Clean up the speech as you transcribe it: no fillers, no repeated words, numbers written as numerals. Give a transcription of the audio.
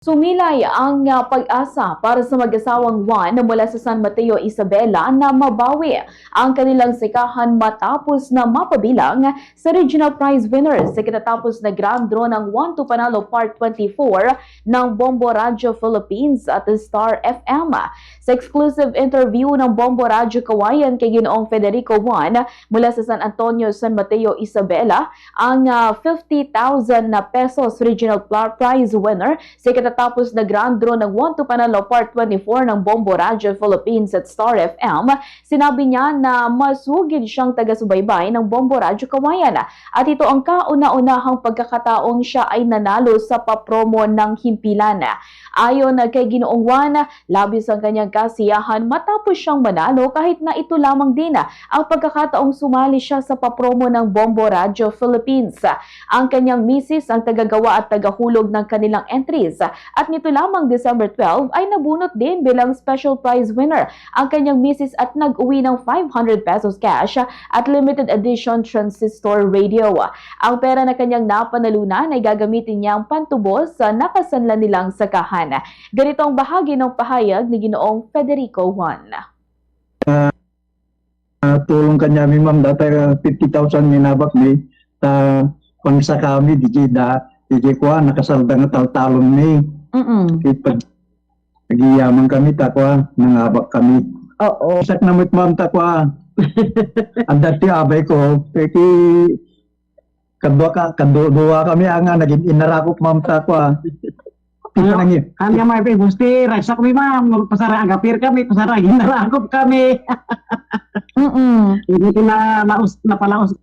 Sumilay ang pag-asa para sa mag-asawang Juan na mula sa San Mateo, Isabela na mabawi ang kanilang sikahan matapos na mapabilang sa regional prize winners sa kinatapos na grand draw ng One to Panalo Part 24 ng Bombo Radio Philippines at Star FM. Sa exclusive interview ng Bombo Radio Kawayan kay Ginoong Federico Juan mula sa San Antonio, San Mateo, Isabela, ang 50,000 na pesos regional prize winner sa tapos na grand draw ng One to Panalo Part 24 ng Bombo Radio Philippines at Star FM, sinabi niya na masugid siyang taga-subaybay ng Bombo Radio Kawayan at ito ang kauna-unahang pagkakataong siya ay nanalo sa papromo ng himpilan. Ayon kay Ginoong Juan, labis ang kanyang kasiyahan matapos siyang manalo kahit na ito lamang din ang pagkakataong sumali siya sa papromo ng Bombo Radio Philippines. Ang kanyang misis ang tagagawa at tagahulog ng kanilang entries at nito lamang December 12 ay nabunot din bilang special prize winner ang kanyang misis at nag-uwi ng 500 pesos cash at limited edition transistor radio. Ang pera na kanyang napanalunan ay gagamitin niyang pantubos sa nakasanlan nilang sakahan. Ganito ang bahagi ng pahayag ni Ginoong Federico Juan. Tulong kanya mi ma'am dati 50,000 minabak mi ta pangsa kami di ko nakasalda nga taltalon mi. Pag nagiyaman kami takwa nangabak kami. Oo. Isak namit ma'am takwa. Ang dati abay ko peki kadwa kami nga naging inarakop ma'am takwa. Kami ang may gusti, ragsak kami ma'am, pasara agapir kami, pasara ginarakop kami. Hindi na napalaos